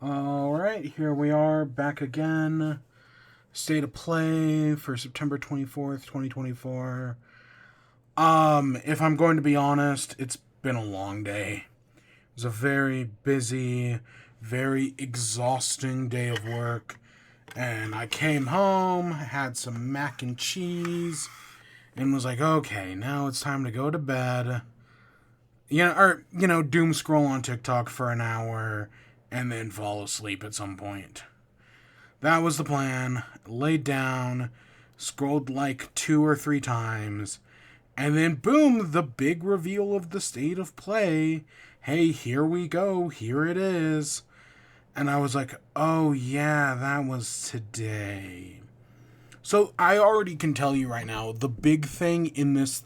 Alright, here we are back again. State of play for September 24th, 2024. If I'm going to be honest, it's been a long day. It was a very busy, very exhausting day of work. And I came home, had some mac and cheese, and was like, okay, now it's time to go to bed. Doom scroll on TikTok for an hour and then fall asleep at some point. That was the plan. Laid down, scrolled like 2 or 3 times, and then boom, the big reveal of the state of play. Hey, here we go. Here it is. And I was like, oh yeah, that was today. So I already can tell you right now, the big thing in this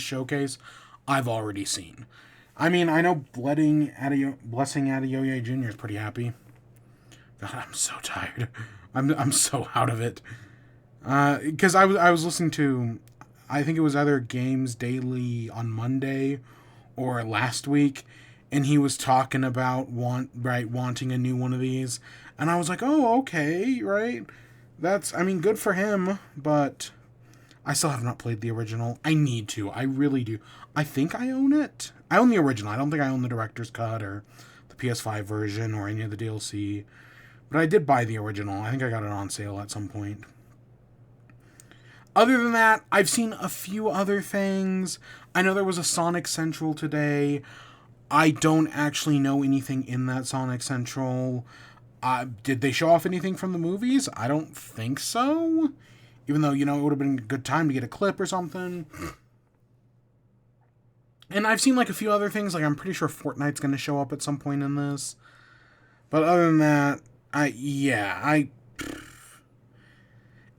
showcase, I've already seen. I mean, I know Blessing Adeoye Jr. is pretty happy. God, I'm so tired. I'm so out of it. Because I was listening to, I think it was either Games Daily on Monday or last week, and he was talking about wanting a new one of these, and I was like, oh, okay, right. Good for him, but I still have not played the original. I need to. I really do. I think I own it. I own the original. I don't think I own the director's cut or the PS5 version or any of the DLC. But I did buy the original. I think I got it on sale at some point. Other than that, I've seen a few other things. I know there was a Sonic Central today. I don't actually know anything in that Sonic Central. Did they show off anything from the movies? I don't think so. Even though, it would have been a good time to get a clip or something. And I've seen, like, a few other things. Like, I'm pretty sure Fortnite's going to show up at some point in this. But other than that,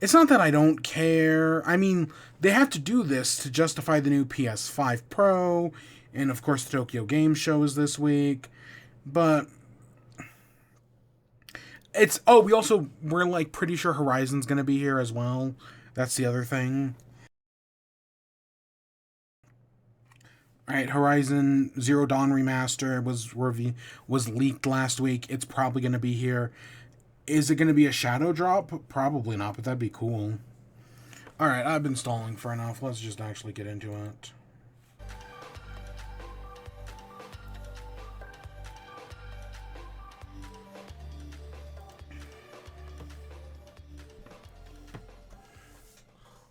it's not that I don't care. I mean, they have to do this to justify the new PS5 Pro. And, of course, the Tokyo Game Show is this week. But we're like pretty sure Horizon's going to be here as well. That's the other thing. Alright, Horizon Zero Dawn Remaster was leaked last week. It's probably going to be here. Is it going to be a shadow drop? Probably not, but that'd be cool. Alright, I've been stalling for enough. Let's just actually get into it.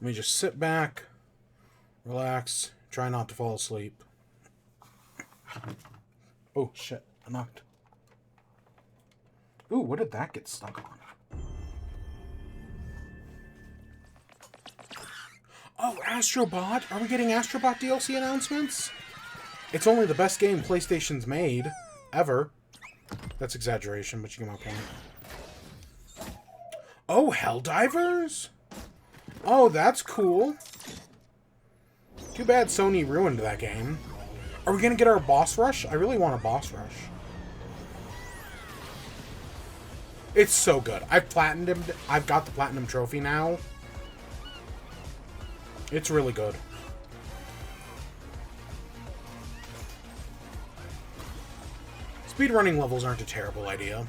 Let me just sit back, relax, try not to fall asleep. Oh, shit. I knocked. Ooh, what did that get stuck on? Oh, Astrobot? Are we getting Astrobot DLC announcements? It's only the best game PlayStation's made. Ever. That's exaggeration, but you get my point. Oh, Helldivers? Oh, that's cool. Too bad Sony ruined that game. Are we gonna get our boss rush? I really want a boss rush. It's so good. I've got the platinum trophy now. It's really good. Speedrunning levels aren't a terrible idea.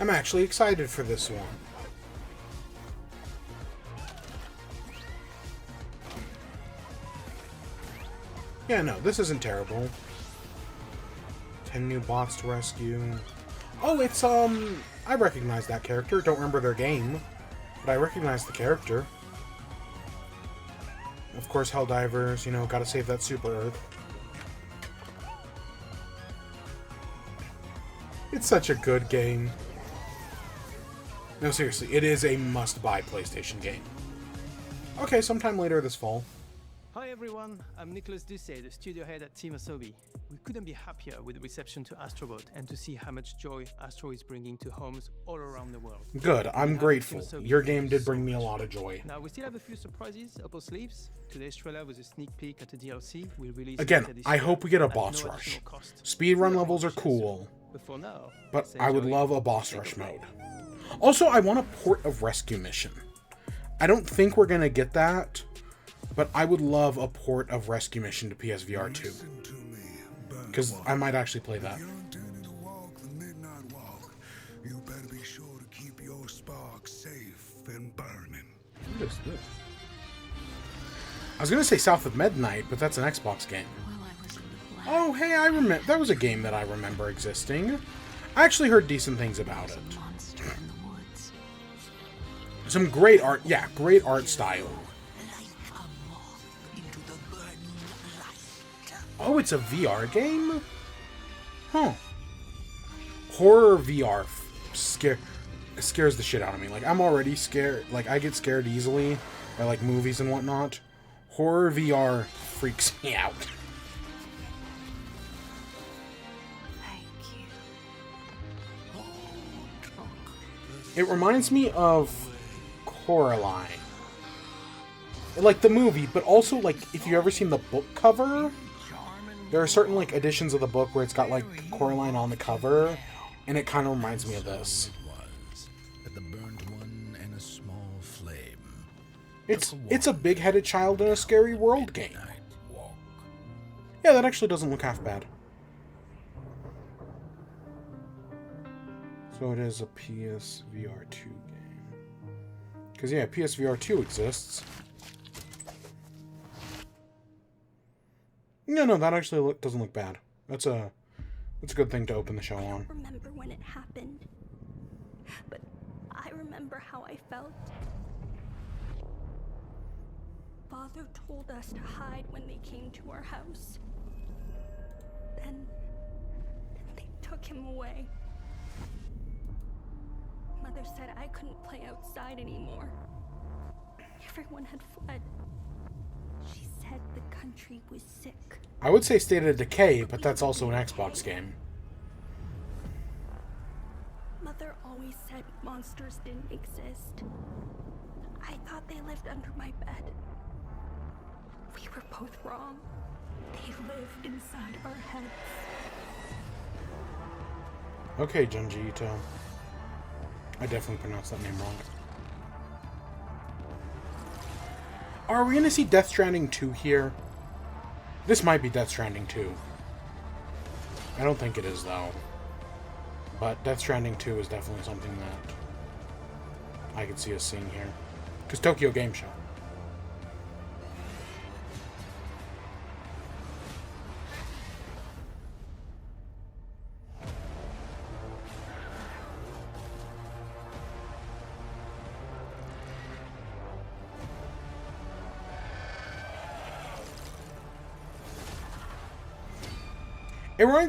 I'm actually excited for this one. Yeah, no, this isn't terrible. 10 new bots to rescue. Oh, it's, I recognize that character. Don't remember their game, but I recognize the character. Of course, Helldivers, gotta save that Super Earth. It's such a good game. No, seriously, it is a must-buy PlayStation game. Okay, sometime later this fall. Hi everyone, I'm Nicolas Doucet, the studio head at Team Asobi. We couldn't be happier with the reception to Astrobot and to see how much joy Astro is bringing to homes all around the world. Good, I'm grateful. Your game did bring me a lot of joy. Now we still have a few surprises up our sleeves. Today's trailer was a sneak peek at the DLC we'll release. Again, I hope we get a boss rush. Speedrun levels are cool, but I would love a boss rush mode. Also, I want a port of Rescue Mission. I don't think we're gonna get that, but I would love a port of Rescue Mission to PSVR 2. Because I might actually play that. What is this? I was gonna say South of Midnight, but that's an Xbox game. Oh, hey, I remember. That was a game that I remember existing. I actually heard decent things about it. Some great art. Yeah, great art style. Oh, it's a VR game? Huh. Horror VR scares the shit out of me. Like, I'm already scared. Like, I get scared easily by, like, movies and whatnot. Horror VR freaks me out. It reminds me of Coraline. Like the movie, but also, like, if you've ever seen the book cover, there are certain, like, editions of the book where it's got, like, Coraline on the cover, and it kind of reminds me of this. It's a big-headed child in a scary world game. Yeah, that actually doesn't look half bad. So it is a PSVR 2 game. Because, yeah, PSVR 2 exists. No, that actually doesn't look bad. That's a good thing to open the show on. I don't remember when it happened, but I remember how I felt. Father told us to hide when they came to our house. Then they took him away. Mother said I couldn't play outside anymore. Everyone had fled. She said the country was sick. I would say State of Decay, but that's also an Xbox game. Mother always said monsters didn't exist. I thought they lived under my bed. We were both wrong. They live inside our heads. Okay, Junji Ito. I definitely pronounced that name wrong. Are we gonna see Death Stranding 2 here? This might be Death Stranding 2. I don't think it is, though. But Death Stranding 2 is definitely something that I could see us seeing here. Because Tokyo Game Show.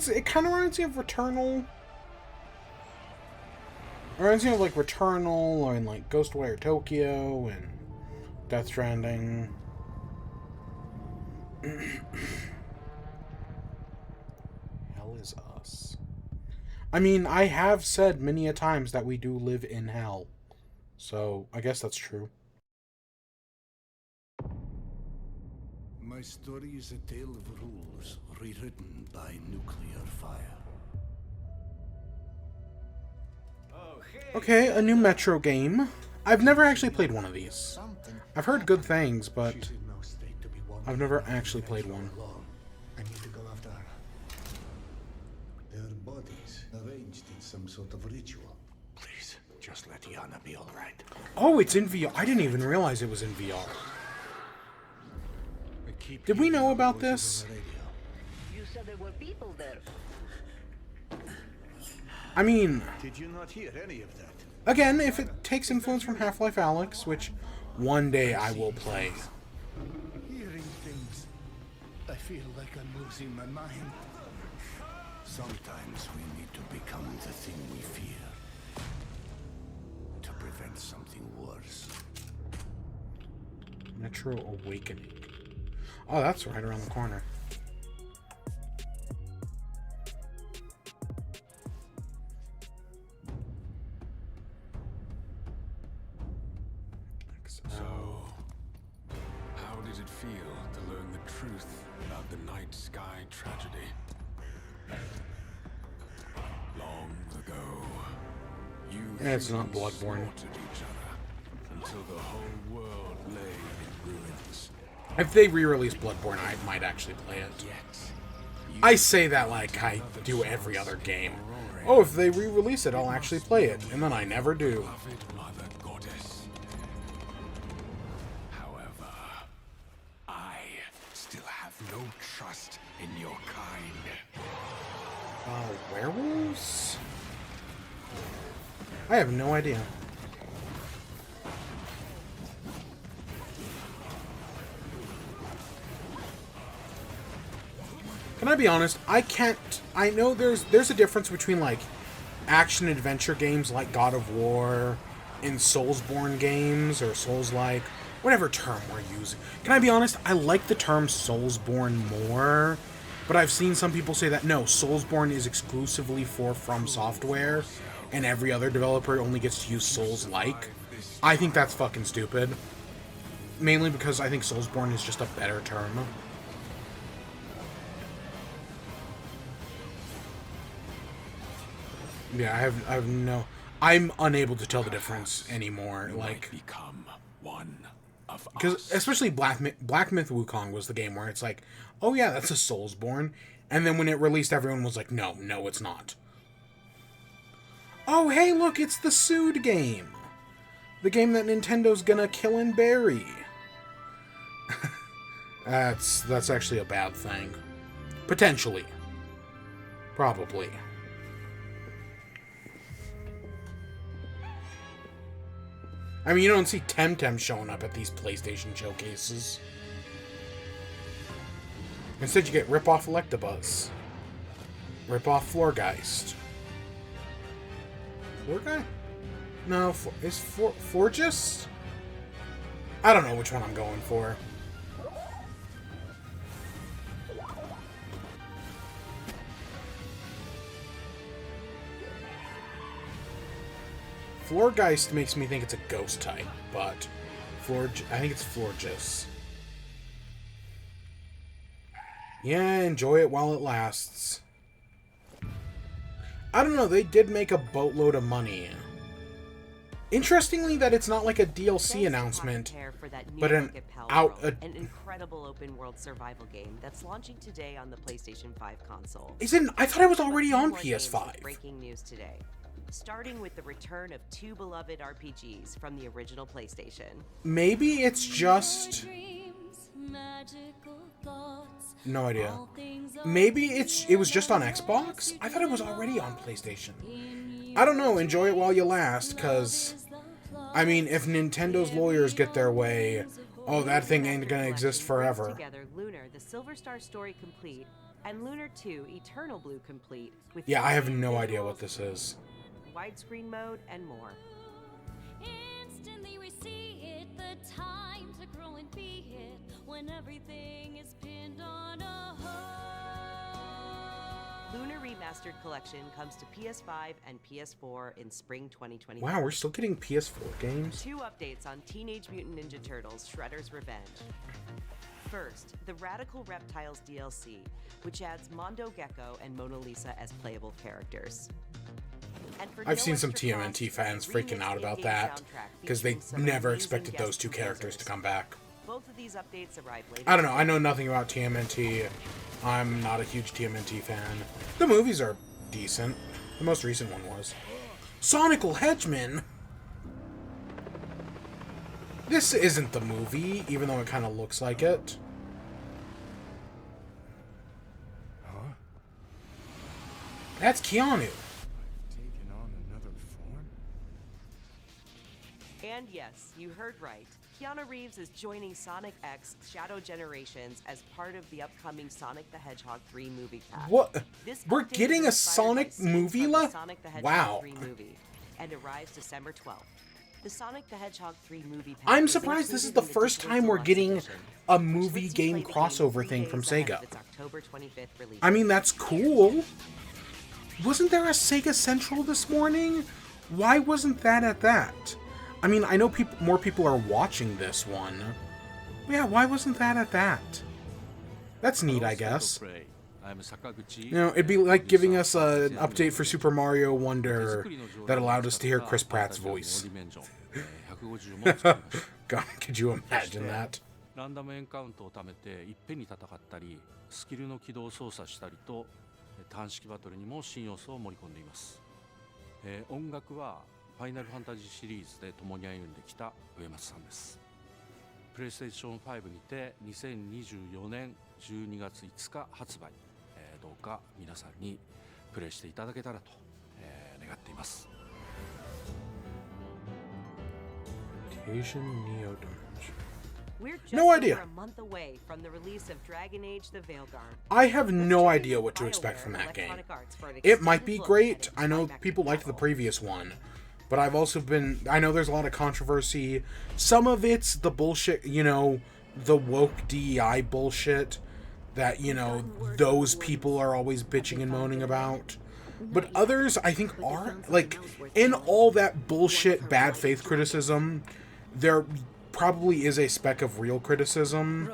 It kind of reminds me of Returnal. It reminds me of, like, Returnal and, like, Ghostwire Tokyo and Death Stranding. Hell is us. I mean, I have said many a times that we do live in hell. So, I guess that's true. My story is a tale of rules, rewritten by nuclear fire. Okay, a new Metro game. I've never actually played one of these. I've heard good things, but I've never actually played one. I need to go after her. Their bodies arranged in some sort of ritual. Please, just let Yana be all right. Oh, it's in VR. I didn't even realize it was in VR. Did we know about this? You said there were people there. I mean, Did you not hear any of that? again, if it takes influence from Half-Life Alyx, which one day I will play. Hearing things. I feel like I'm losing my mind. Sometimes we need to become the thing we fear. To prevent something worse. Metro Awakening. Oh, that's right around the corner. So, how did it feel to learn the truth about the Night Sky tragedy? Long ago, you It's not humans Bloodborne. slaughtered each other until the whole world lay in ruins. If they re-release Bloodborne, I might actually play it. I say that like I do every other game. Oh, if they re-release it, I'll actually play it. And then I never do. Beloved Mother Goddess. still have no trust in your kind. Werewolves? I have no idea. Can I be honest? I can't... I know there's a difference between, like, action-adventure games like God of War and Soulsborne games, or Souls-like, whatever term we're using. Can I be honest? I like the term Soulsborne more, but I've seen some people say that, no, Soulsborne is exclusively for From Software, and every other developer only gets to use Souls-like. I think that's fucking stupid. Mainly because I think Soulsborne is just a better term. Yeah, I have no... I'm unable to tell the difference anymore. Like, become one of because us. especially Black Myth Wukong was the game where it's like, oh yeah, that's a Soulsborne, and then when it released, everyone was like, no, it's not. Oh hey, look, it's the Sued game, the game that Nintendo's gonna kill and bury. That's actually a bad thing, potentially, probably. I mean, you don't see Temtem showing up at these PlayStation showcases. Instead, you get Rip-Off Electabuzz. Rip-Off Florgeist. Florgeist? No, is Forgus? I don't know which one I'm going for. Florgeist makes me think it's a ghost type, but I think it's Florges. Yeah, enjoy it while it lasts. I don't know, they did make a boatload of money. Interestingly that it's not like a DLC announcement, but an incredible open world survival game that's launching today on the PlayStation 5 console. I thought it was already on PS5. Breaking news today. Starting with the return of two beloved RPGs from the original PlayStation. Maybe it's just... No idea. Maybe it was just on Xbox? I thought it was already on PlayStation. I don't know, enjoy it while you last, because... I mean, if Nintendo's lawyers get their way, oh, that thing ain't gonna exist forever. Together Lunar, the Silver Star story complete, and Lunar 2, Eternal Blue complete. With yeah, I have no idea what this is. Widescreen mode, and more. Instantly we see it, the time to grow and be it, when everything is pinned on a hold. Lunar Remastered Collection comes to PS5 and PS4 in spring 2020. Wow, we're still getting PS4 games? 2 updates on Teenage Mutant Ninja Turtles Shredder's Revenge. First, the Radical Reptiles DLC, which adds Mondo Gecko and Mona Lisa as playable characters. I've seen some TMNT fans freaking out about that, because they never expected those two characters to come back. Both of these updates arrive later. I don't know, I know nothing about TMNT. I'm not a huge TMNT fan. The movies are decent. The most recent one was. Sonical Hedgeman! This isn't the movie, even though it kind of looks like it. Huh? That's Keanu. Taking on another form? And yes, you heard right. Keanu Reeves is joining Sonic X Shadow Generations as part of the upcoming Sonic the Hedgehog 3 movie pack. What? This We're update getting is a inspired Sonic by scenes movie from the left? Sonic the Hedgehog Wow. 3 movie and arrives December 12th. The Sonic the Hedgehog 3 movie pack I'm is surprised this is included the in first digital time we're deluxe getting edition, a which movie lets you game play the crossover 3 thing from days ahead Sega. of its October 25th release. I mean, that's cool. Wasn't there a Sega Central this morning? Why wasn't that at that? I mean, I know more people are watching this one. Yeah, why wasn't that at that? That's neat, I guess. You know, it'd be like giving us an update for Super Mario Wonder that allowed us to hear Chris Pratt's voice. God, could you imagine that? ランダムエンカウントを貯めていっぺんに戦ったり、スキルの起動を操作したりと単式バトルにも新要素を盛り込んでいます。音楽はファイナルファンタジーシリーズで共に歩んできた植松さんです。プレイステーション5にて2024年12月5日発売、どうか皆さんにプレイしていただけたらと、願っています。 Asian Neo Dungeon. We're just No idea. over a month away from the release of Dragon Age: The Veilguard. I have no idea what to expect from that game. It might be great. I know people liked the previous one, but I've also been... I know there's a lot of controversy. Some of it's the bullshit, you know, the woke DEI bullshit that, you know, those people are always bitching and moaning about. But others, I think, are... Like, in all that bullshit bad faith criticism, there probably is a speck of real criticism.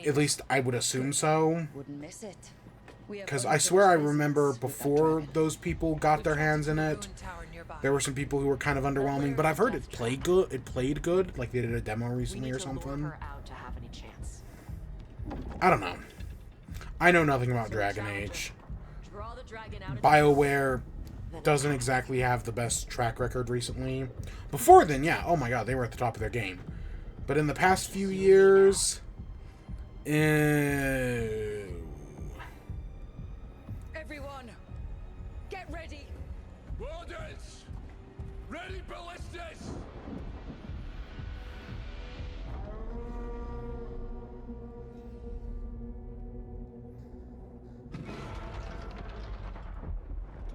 At least I would assume so. Wouldn't miss it. Because I swear I remember before those people got their hands in it, there were some people who were kind of underwhelming, but I've heard it played good. It played good, like they did a demo recently or something. I don't know. I know nothing about Dragon Age. BioWare doesn't exactly have the best track record recently. Before then, yeah, oh my god, they were at the top of their game. But in the past few years... Everyone, get ready. Orders! Ready, ballistas!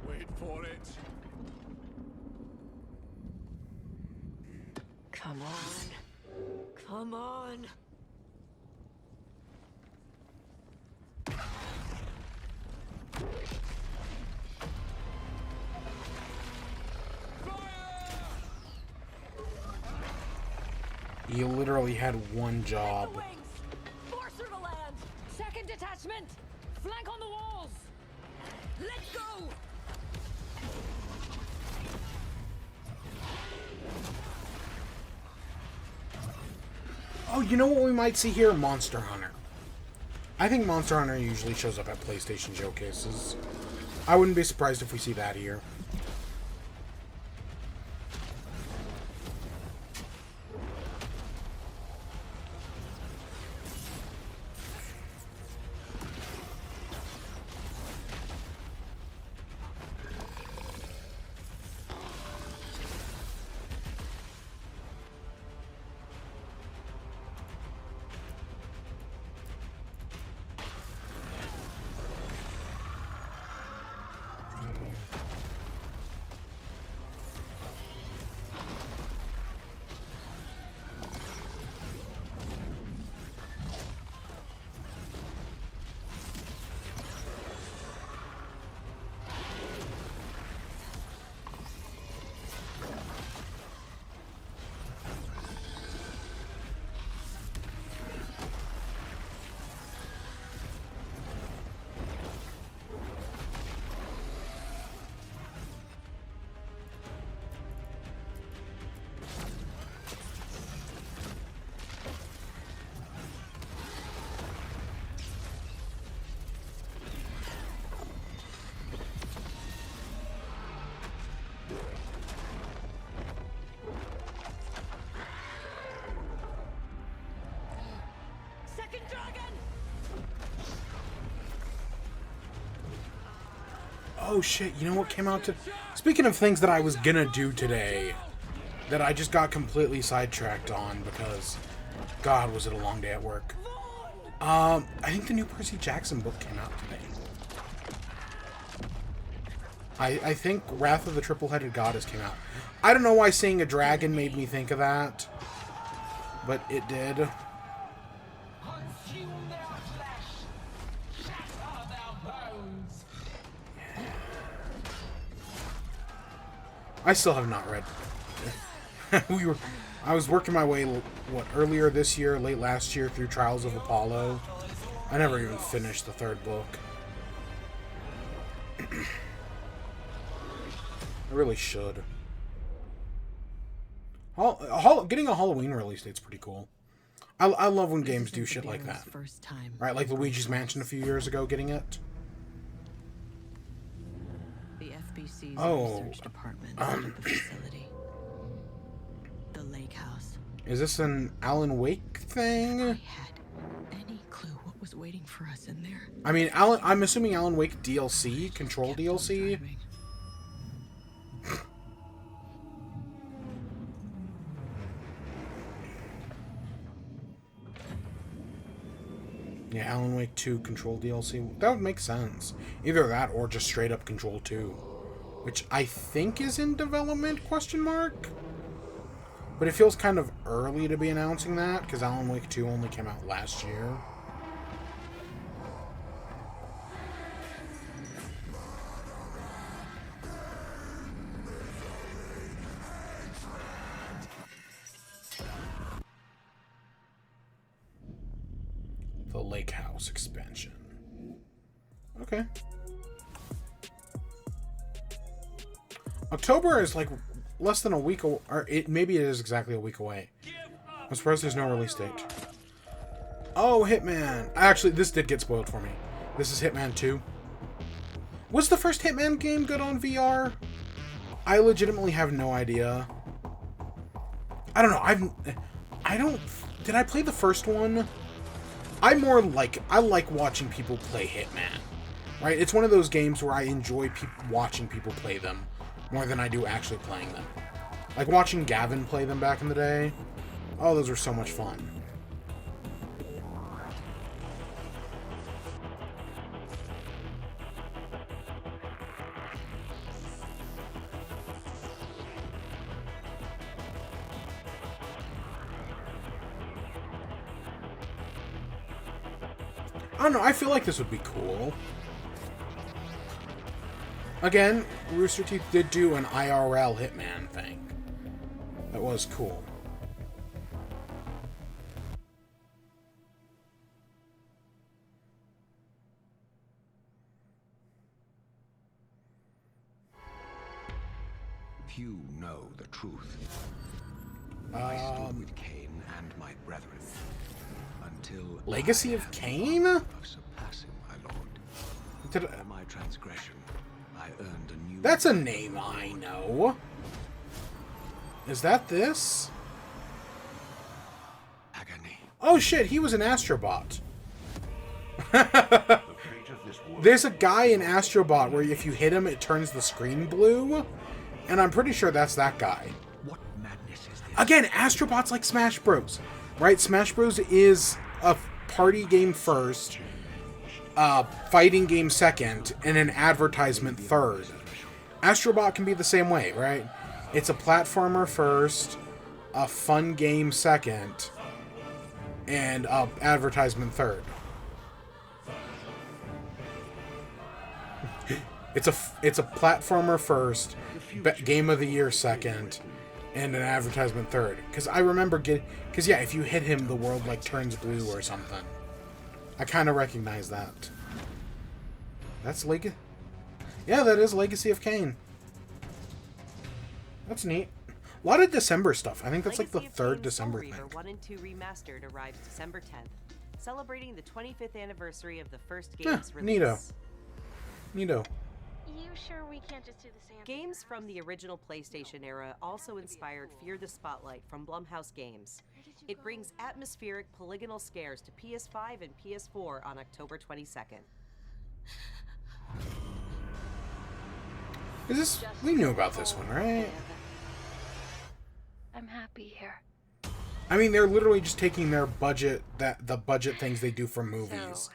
Wait for it. Come on. Come on. You literally had one job. Force through the land. Second detachment. Flank on the walls. Let's go. Oh, you know what we might see here? Monster Hunter. I think Monster Hunter usually shows up at PlayStation showcases. I wouldn't be surprised if we see that here. Second dragon. Oh shit, you know what came out to... Speaking of things that I was gonna do today, that I just got completely sidetracked on because, God, was it a long day at work. I think the new Percy Jackson book came out today. I think Wrath of the Triple-Headed Goddess came out. I don't know why seeing a dragon made me think of that, but it did. I still have not read. I was working my way, what, earlier this year, late last year, through Trials of Apollo. I never even finished the third book. I really should. Getting a Halloween release date's pretty cool. I love when games do shit like that. Right, like Luigi's Mansion a few years ago, getting it. The FBC's Oh, research department at the facility. The lake house. Is this an Alan Wake thing? Had any clue what was waiting for us in there? I mean, I'm assuming Alan Wake DLC, Control DLC. Yeah, Alan Wake 2 Control DLC. That would make sense. Either that or just straight up Control 2. Which I think is in development, question mark? But it feels kind of early to be announcing that, because Alan Wake 2 only came out last year. The Lake House expansion. Okay. October is like less than a week, or maybe it is exactly a week away. I'm surprised there's no release date. Oh, Hitman. Actually, this did get spoiled for me. This is Hitman 2. Was the first Hitman game good on VR? I legitimately have no idea. I don't know. Did I play the first one? I like watching people play Hitman, right? It's one of those games where I enjoy watching people play them more than I do actually playing them. Like watching Gavin play them back in the day. Oh, those were so much fun. I don't know, I feel like this would be cool. Again, Rooster Teeth did do an IRL Hitman thing. That was cool. Few know the truth. I stood with Cain and my brethren until Legacy of Cain? Of surpassing my lord. For my transgression, I earned a new. That's a name I know. Is that this? Agony. Oh shit, he was an Astrobot. There's a guy in Astrobot where if you hit him, it turns the screen blue. And I'm pretty sure that's that guy. What madness is this? Again, Astrobot's like Smash Bros. Right? Smash Bros is a party game first, fighting game second, and an advertisement third. Astrobot can be the same way, right? It's a platformer first, a fun game second, and a advertisement third. It's a platformer first, game of the year second, and an advertisement third. Because I remember yeah, if you hit him, the world like turns blue or something. I kind of recognize that. That's Legacy. Yeah, that is Legacy of Cain. That's neat. A lot of December stuff. I think that's like the third December thing. 1 and 2 Remastered arrives December 10th, celebrating the 25th anniversary of the first game's release. Neato. You sure we can't just do the same? Games from the original PlayStation era also inspired Fear the Spotlight from Blumhouse Games. It brings atmospheric polygonal scares to PS5 and PS4 on October 22nd. Is this? We knew about this one, right? I'm happy here. I mean, they're literally just taking their budget, the budget things they do for movies,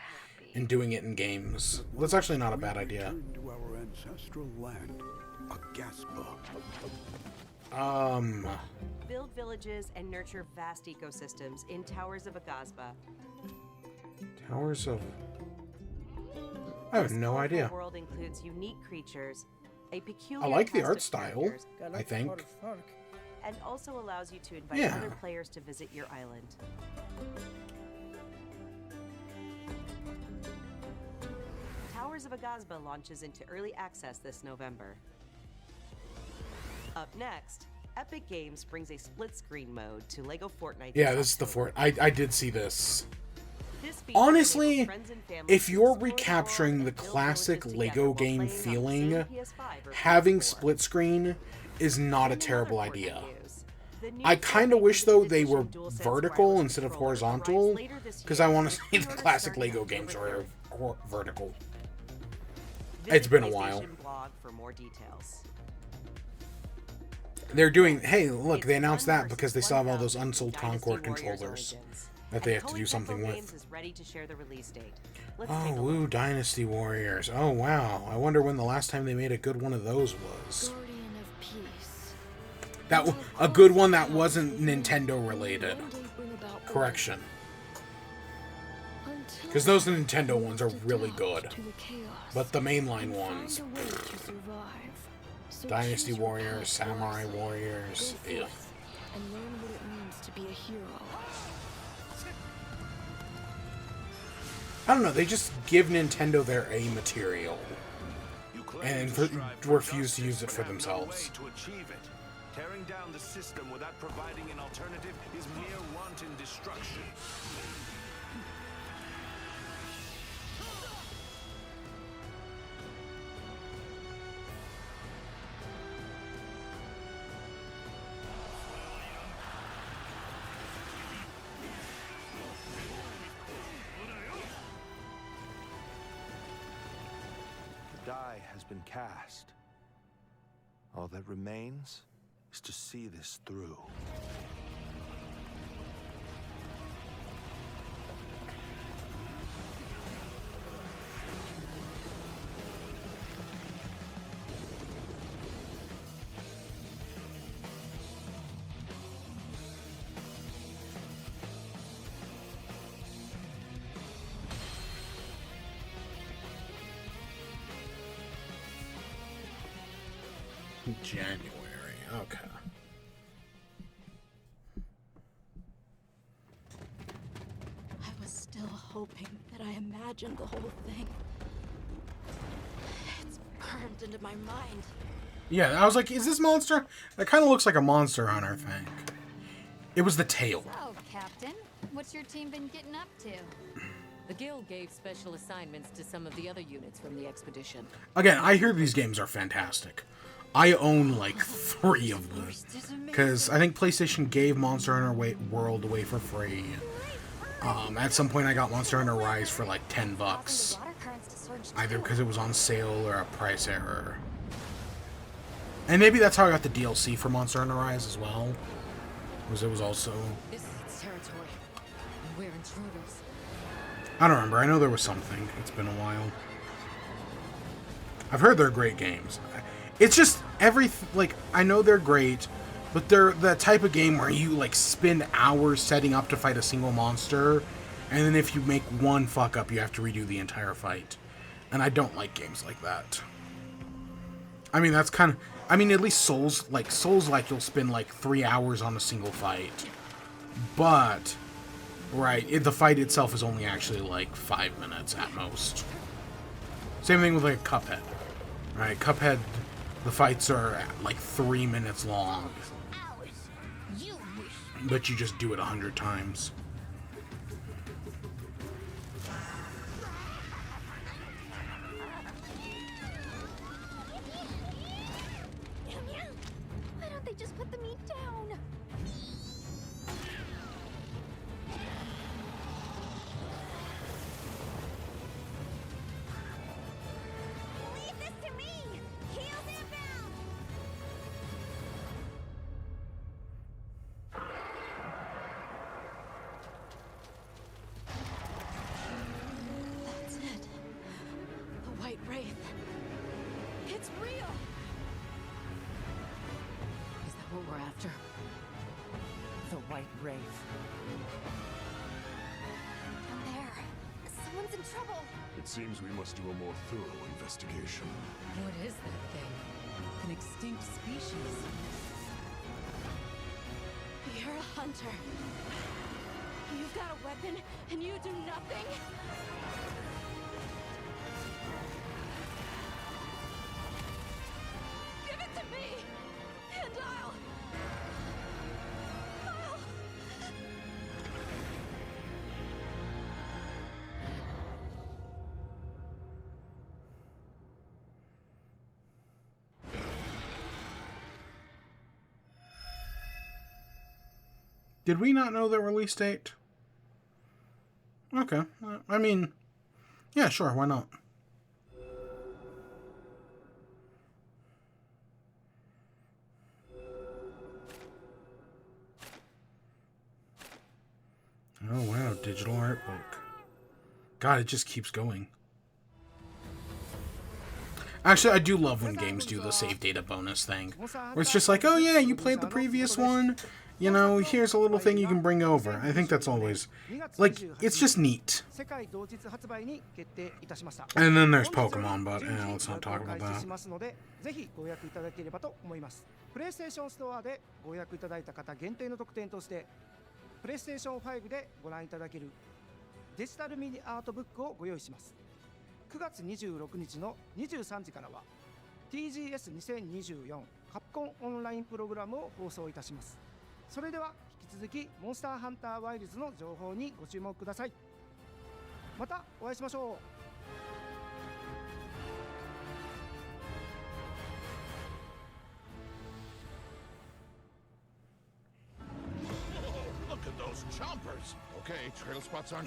and doing it in games. Well, that's actually not a bad idea. To our ancestral land, Agasba. Build villages and nurture vast ecosystems in Towers of Agasba. Towers of... I have no idea. The world includes unique creatures, a peculiar I like the cast art of style, characters, I think. and also allows you to invite Yeah. other players to visit your island. Towers of Agasba launches into early access this November. Up next, Epic Games brings a split-screen mode to LEGO Fortnite. Yeah, this is the Fort. I did see this. This feature Honestly, enables friends and family if to you're explore the world recapturing the and build classic villages Lego together while game playing on the feeling, same PS5 or having PS4. split screen is not a In terrible other Fortnite idea. news, I kind of wish, though, they were vertical instead of horizontal, because I want to see the classic Lego games are vertical. It's been a while. Blog for more details. They're doing... Hey, look, they announced that because they still have all those unsold Concord controllers that they have to do something with. Is ready to share the release date. Oh, woo, Dynasty Warriors. Oh, wow. I wonder when the last time they made a good one of those was. Guardian of Peace. That a good one that wasn't Nintendo related. Correction. Because those Nintendo ones are really good. But the mainline ones... Dynasty Warriors, Samurai Warriors... Ugh. And learn what it means to be a hero. I don't know, they just give Nintendo their A material. And refuse to use it for themselves. Tearing down the system without providing an alternative is mere wanton destruction. The die has been cast. All that remains is to see this through. January, okay. I was still hoping that I imagined the whole thing. It's burned into my mind. Yeah, I was like, is this monster? That kind of looks like a Monster Hunter thing. It was the tail. So, Captain, what's your team been getting up to? The Guild gave special assignments to some of the other units from the expedition. Again, I hear these games are fantastic. I own like 3 of them. Because I think PlayStation gave Monster Hunter World away for free. At some point I got Monster Hunter Rise for like $10. Either because it was on sale or a price error. And maybe that's how I got the DLC for Monster Hunter Rise as well. Because it was also... This is its territory. And we're intruders. I don't remember. I know there was something. It's been a while. I've heard they're great games. It's just like, I know they're great, but they're the type of game where you like spend hours setting up to fight a single monster, and then if you make one fuck up, you have to redo the entire fight. And I don't like games like that. I mean, that's kind of, I mean, at least Souls like you'll spend like 3 hours on a single fight. But, right, the fight itself is only actually like 5 minutes at most. Same thing with like Cuphead. Right, Cuphead, the fights are like 3 minutes long. But you just do it 100 times. Why don't they just put the meat down? Leave this to me! Heels inbound! That's it. The White Wraith. It's real! Is that what we're after? The White Wraith. Down there. Someone's in trouble. It seems we must do a more thorough investigation. What is that thing? An extinct species? You're a hunter. You've got a weapon, and you do nothing? Give it to me, and I'll... Did we not know the release date? Okay. I mean, yeah, sure, why not? Oh wow, digital art book. God, it just keeps going. Actually, I do love when games do the save data bonus thing. Where it's just like, oh yeah, you played the previous one. You know, here's a little thing you can bring over. I think that's always, like, it's just neat. And then there's Pokemon, but let's not talk about that. ぜひご予約いただければと思います。プレイステーションストアでご予約いただいた方限定の特典として、プレイステーション5でご覧いただけるデジタルミニアートブックをご用意します。9月26日の23時からは TGS2024 カプコンオンラインプログラムを放送いたします。それでは引き続きモンスターハンターワイルズの情報にご注目ください。またお会いしましょう。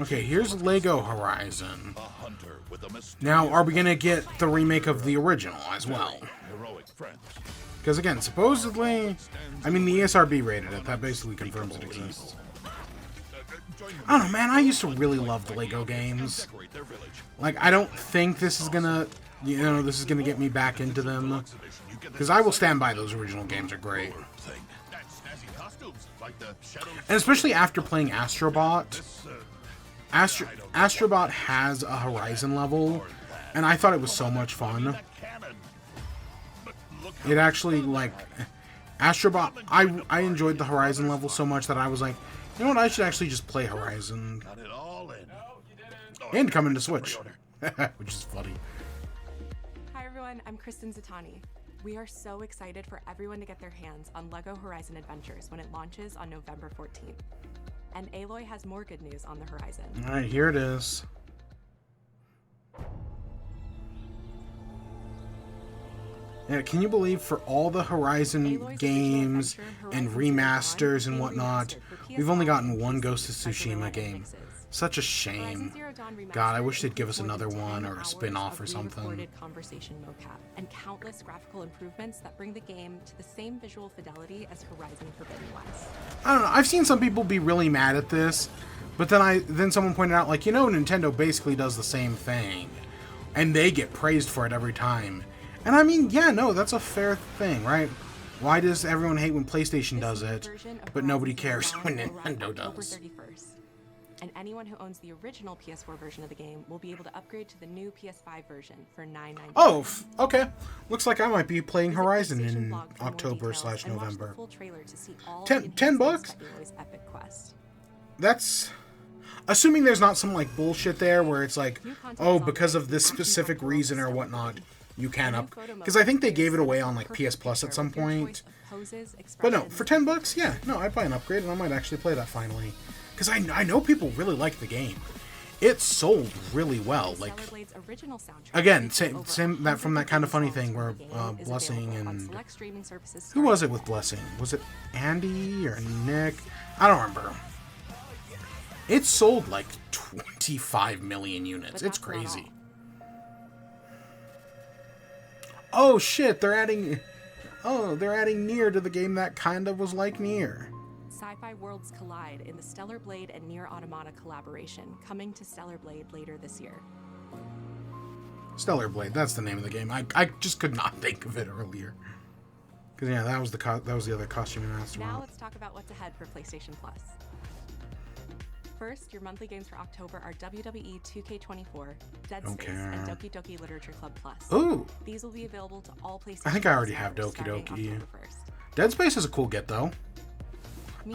Okay, here's Lego Horizon. Now, are we gonna get the remake of the original as well? Because again, supposedly, I mean, the ESRB rated it. That basically confirms it exists. I don't know, man. I used to really love the Lego games. Like, I don't think this is gonna, you know, this is gonna get me back into them. Because I will stand by those original games are great. And especially after playing Astrobot. Astrobot has a Horizon level, and I thought it was so much fun. It actually, like, Astrobot, I enjoyed the Horizon level so much that I was like, you know what, I should actually just play Horizon. And come into Switch, which is funny. Hi everyone, I'm Kristen Zatani. We are so excited for everyone to get their hands on LEGO Horizon Adventures when it launches on November 14th. And Aloy has more good news on the horizon. Alright, here it is. Yeah, can you believe for all the Horizon games and remasters and whatnot, we've only gotten one Ghost of Tsushima game. Such a shame. God, I wish they'd give us another one or a spin-off or something. Conversation mocap and countless graphical improvements that bring the game to the same visual fidelity as Horizon Forbidden West. I don't know, I've seen some people be really mad at this, but then someone pointed out, like, you know, Nintendo basically does the same thing, and they get praised for it every time. And I mean, yeah, no, that's a fair thing, right? Why does everyone hate when PlayStation does it, but nobody cares when Nintendo does? And anyone who owns the original PS4 version of the game will be able to upgrade to the new PS5 version for $9.99. Oh, okay. Looks like I might be playing Horizon in October/November. $10? That's assuming there's not some like bullshit there where it's like, oh, because of this specific reason or whatnot, you can up. Because I think they gave it away on like PS Plus at some point. But no, for $10, yeah, no, I'd buy an upgrade and I might actually play that finally. Because I know people really like the game. It sold really well. Like, again, same that from that kind of funny thing where Blessing and who was it with Blessing? Was it Andy or Nick? I don't remember. It sold like 25 million units. It's crazy. Oh shit! They're adding Nier to the game that kind of was like Nier. Sci-fi worlds collide in the Stellar Blade and Nier Automata collaboration, coming to Stellar Blade later this year. Stellar Blade, that's the name of the game. I just could not think of it earlier. Because yeah, that was the other costume master. Now let's talk about what's ahead for PlayStation Plus. First, your monthly games for October are WWE 2K24, Dead Space, and Doki Doki Literature Club Plus. Ooh! These will be available to all PlayStation. I think I already have Doki Doki. Dead Space is a cool get though.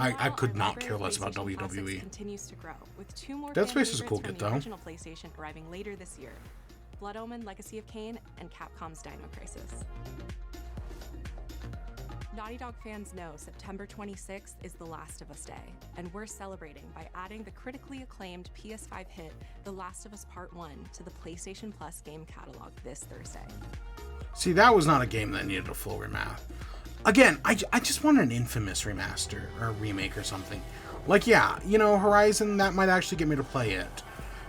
I could not care less about WWE. Continues to grow, with 2 more Dead Space is a cool get though. Original PlayStation arriving later this year: Blood Omen: Legacy of Kain and Capcom's Dino Crisis. Naughty Dog fans know September 26th is The Last of Us Day, and we're celebrating by adding the critically acclaimed PS5 hit The Last of Us Part 1 to the PlayStation Plus game catalog this Thursday. See, that was not a game that needed a full remaster. Again, I just want an Infamous remaster or a remake or something. Like, yeah, you know, Horizon, that might actually get me to play it.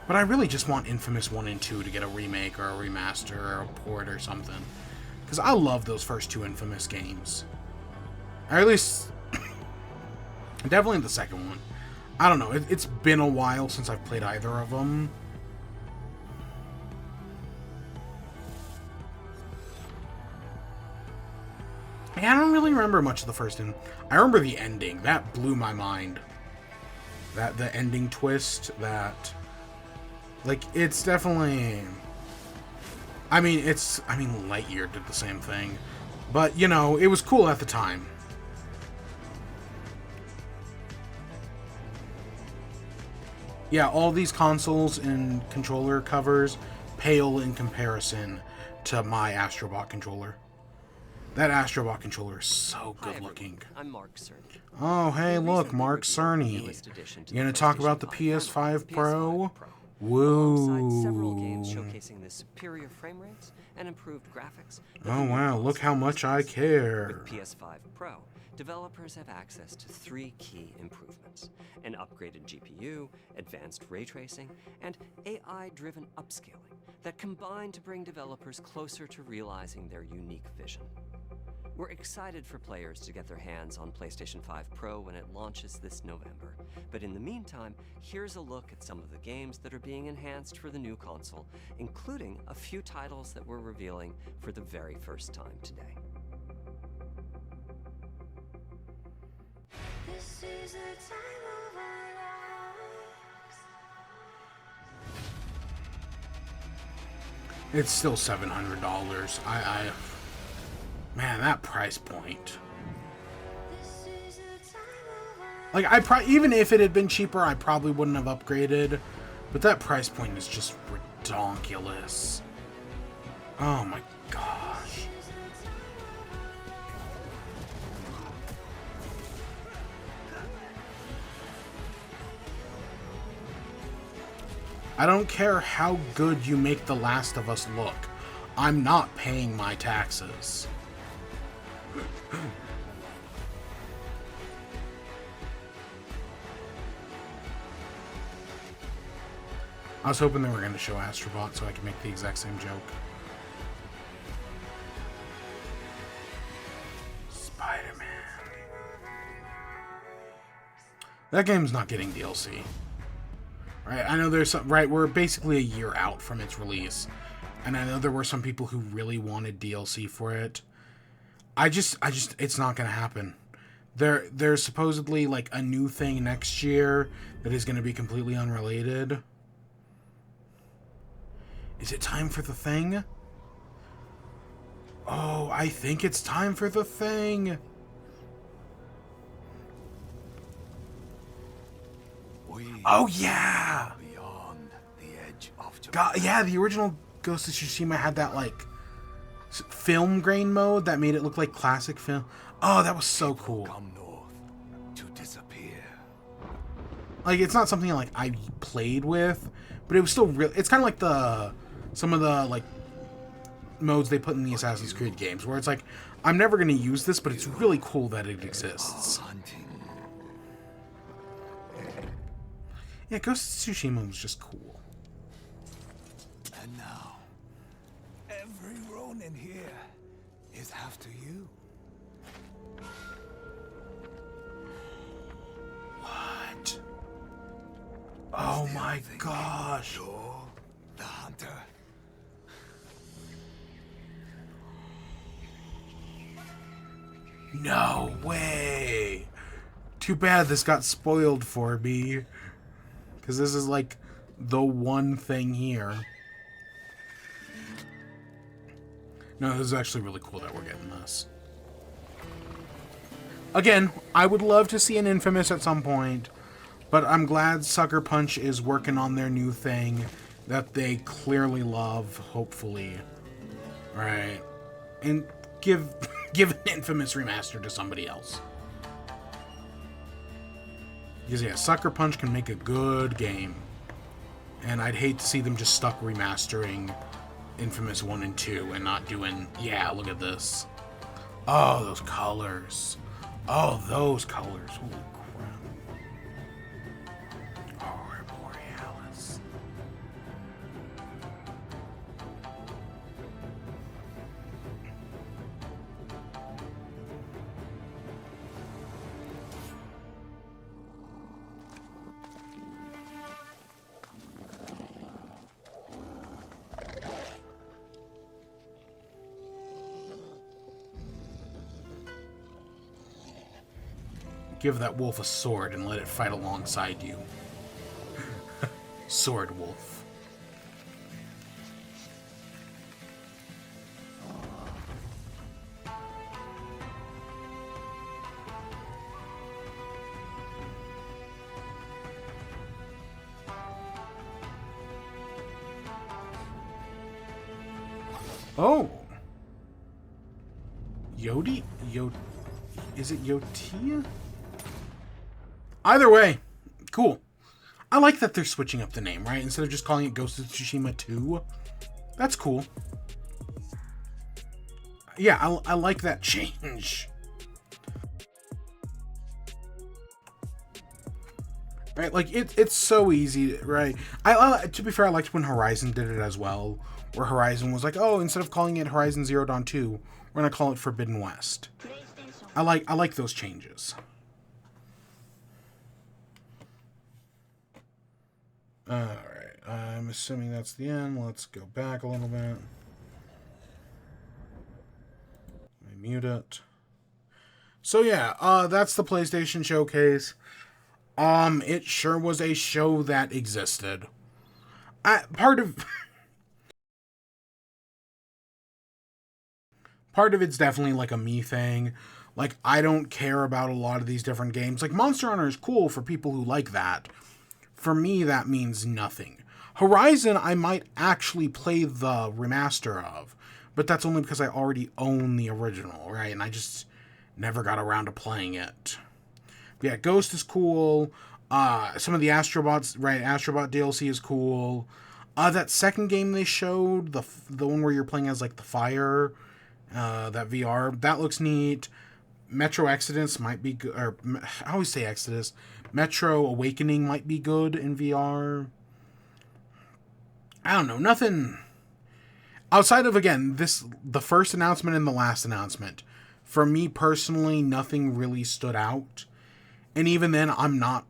But I really just want Infamous 1 and 2 to get a remake or a remaster or a port or something. Because I love those first 2 Infamous games. Or at least, definitely the second one. I don't know, it's been a while since I've played either of them. Yeah, I don't really remember much of the first one. I remember the ending. That blew my mind. The ending twist, that... Like, it's definitely... I mean, Lightyear did the same thing. But, you know, it was cool at the time. Yeah, all these consoles and controller covers pale in comparison to my Astrobot controller. That Astrobot controller is so good looking. I'm Mark Cerny. Oh, hey, look, Mark Cerny. You gonna talk about the PS5 Pro? Woo. Alongside several games showcasing the superior frame rates and improved graphics. Oh, wow, look how much I care. With PS5 Pro, developers have access to 3 key improvements: an upgraded GPU, advanced ray tracing, and AI-driven upscaling that combine to bring developers closer to realizing their unique vision. We're excited for players to get their hands on PlayStation 5 Pro when it launches this November. But in the meantime, here's a look at some of the games that are being enhanced for the new console, including a few titles that we're revealing for the very first time today. This is the time of our lives. It's still $700. Man, that price point. Like, even if it had been cheaper, I probably wouldn't have upgraded. But that price point is just ridiculous. Oh my gosh. I don't care how good you make The Last of Us look. I'm not paying my taxes. I was hoping they were going to show Astrobot so I could make the exact same joke. Spider-Man. That game's not getting DLC. Right, I know there's some... Right, we're basically a year out from its release. And I know there were some people who really wanted DLC for it. I just, it's not going to happen. There's supposedly, like, a new thing next year that is going to be completely unrelated. Is it time for the thing? Oh, I think it's time for the thing. Oh, yeah! Beyond the edge of God, yeah, the original Ghost of Tsushima had that, like, film grain mode that made it look like classic film. Oh, that was so cool. Come north to disappear. Like, it's not something like I played with, but it was still real. It's kind of like some of the like modes they put in the Assassin's Creed games, where it's like, I'm never going to use this, but it's really cool that it exists. Yeah, Ghost of Tsushima was just cool. And now, every Ronin here is after you. What? Oh my gosh. You're the hunter. No way. Too bad this got spoiled for me. Because this is like the one thing here. No, this is actually really cool that we're getting this. Again, I would love to see an Infamous at some point, but I'm glad Sucker Punch is working on their new thing that they clearly love, hopefully. Right. And give an Infamous remaster to somebody else. Because, yeah, Sucker Punch can make a good game. And I'd hate to see them just stuck remastering Infamous 1 and 2 and not doing, yeah, look at this. Oh, those colors. Oh, those colors. Holy crap. Give that wolf a sword and let it fight alongside you. Sword wolf. Oh! Yodi? Is it Yotia? Either way, cool. I like that they're switching up the name, right? Instead of just calling it Ghost of Tsushima 2. That's cool. Yeah, I like that change. Right, like, it's so easy, right? To be fair, I liked when Horizon did it as well. Where Horizon was like, oh, instead of calling it Horizon Zero Dawn 2, we're going to call it Forbidden West. I like those changes. Alright, I'm assuming that's the end. Let's go back a little bit. Let me mute it. So yeah, that's the PlayStation Showcase. It sure was a show that existed. Part of it's definitely like a me thing. Like, I don't care about a lot of these different games. Like, Monster Hunter is cool for people who like that. For me, that means nothing. Horizon, I might actually play the remaster of, but that's only because I already own the original, right? And I just never got around to playing it. But yeah, Ghost is cool. Some of the Astrobots, right? Astrobot DLC is cool. That second game they showed, the one where you're playing as, like, the fire, that VR, that looks neat. Metro Exodus might be good, or I always say Exodus. Metro Awakening might be good in VR. I don't know, nothing outside of, again, the first announcement and the last announcement. For me personally, nothing really stood out. And even then, I'm not,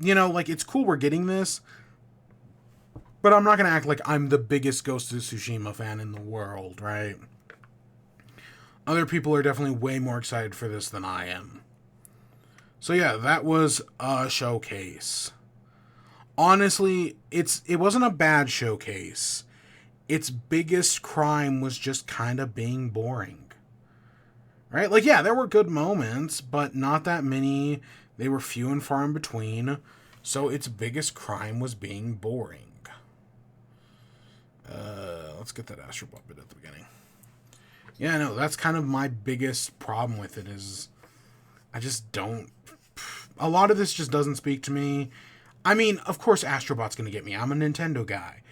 like, it's cool we're getting this, but I'm not going to act like I'm the biggest Ghost of Tsushima fan in the world, right? Other people are definitely way more excited for this than I am. So yeah, that was a showcase. Honestly, it wasn't a bad showcase. Its biggest crime was just kind of being boring. Right? Like, yeah, there were good moments, but not that many. They were few and far in between. So its biggest crime was being boring. Let's get that Astrobot bit at the beginning. Yeah, no, that's kind of my biggest problem with it is I just don't... A lot of this just doesn't speak to me. I mean, of course Astrobot's going to get me. I'm a Nintendo guy.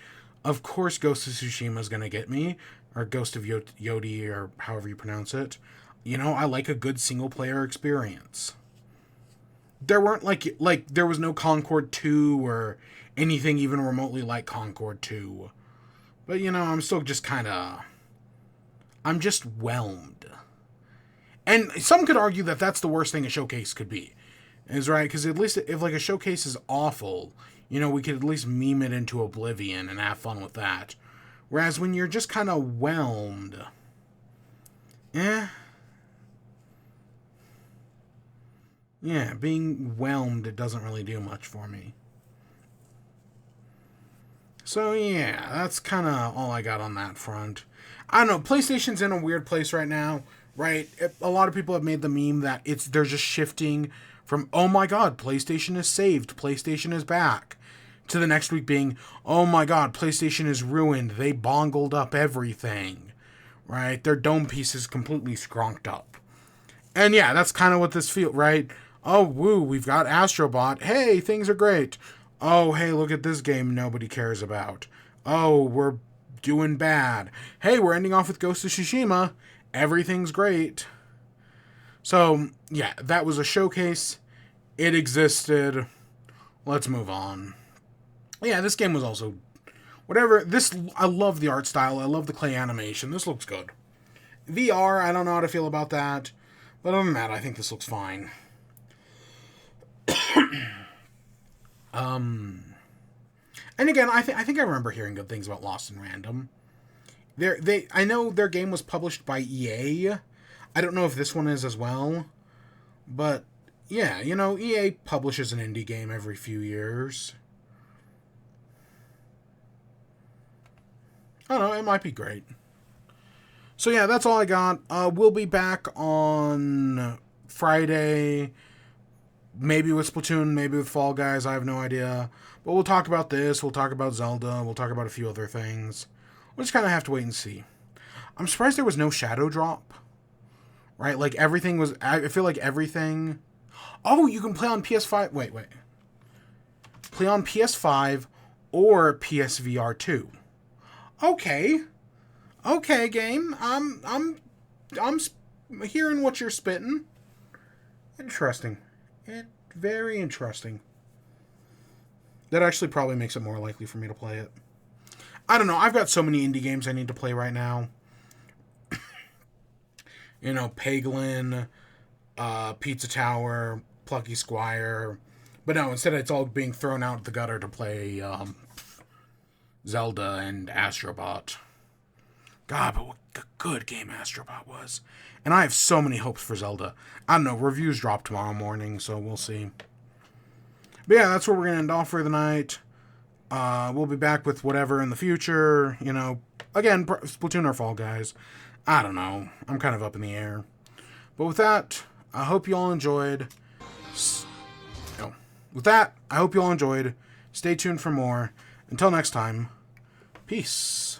Of course Ghost of Tsushima's going to get me. Or Ghost of Yodi, or however you pronounce it. I like a good single-player experience. There weren't, like there was no Concord 2 or anything even remotely like Concord 2. But, I'm still just kind of... I'm just whelmed. And some could argue that that's the worst thing a showcase could be. Is right, because at least if, like, a showcase is awful, we could at least meme it into oblivion and have fun with that. Whereas when you're just kind of whelmed... Yeah, being whelmed, it doesn't really do much for me. So, yeah, that's kind of all I got on that front. I don't know, PlayStation's in a weird place right now, right? A lot of people have made the meme that they're just shifting from, oh my god, PlayStation is saved, PlayStation is back, to the next week being, oh my god, PlayStation is ruined, they bongled up everything, right? Their dome piece is completely skronked up. And yeah, that's kind of what this feels, right? Oh, woo, we've got Astrobot, hey, things are great. Oh, hey, look at this game nobody cares about. Oh, we're doing bad. Hey, we're ending off with Ghost of Tsushima. Everything's great. So, yeah, that was a showcase. It existed. Let's move on. Yeah, this game was also... Whatever. I love the art style. I love the clay animation. This looks good. VR, I don't know how to feel about that. But other than that, I think this looks fine. And again, I think I remember hearing good things about Lost in Random. I know their game was published by EA. I don't know if this one is as well. But Yeah, you know, EA publishes an indie game every few years. I don't know, it might be great. So yeah, that's all I got. We'll be back on Friday, maybe with Splatoon, maybe with Fall Guys, I have no idea. But we'll talk about this, we'll talk about Zelda, we'll talk about a few other things. We'll just kind of have to wait and see. I'm surprised there was no Shadow Drop. Right, like everything was, I feel like everything... Oh, you can play on PS5, wait. Play on PS5 or PSVR 2. Okay, game. I'm hearing what you're spitting. Interesting. Very interesting. That actually probably makes it more likely for me to play it. I don't know. I've got so many indie games I need to play right now. You know, Peglin, Pizza Tower, Plucky Squire. But no, instead it's all being thrown out the gutter to play Zelda and Astrobot. God, but what a good game Astrobot was. And I have so many hopes for Zelda. I don't know, reviews drop tomorrow morning, so we'll see. But yeah, that's where we're going to end off for the night. We'll be back with whatever in the future. You know, again, Splatoon or Fall Guys. I don't know. I'm kind of up in the air. But with that, I hope you all enjoyed. Stay tuned for more. Until next time, peace.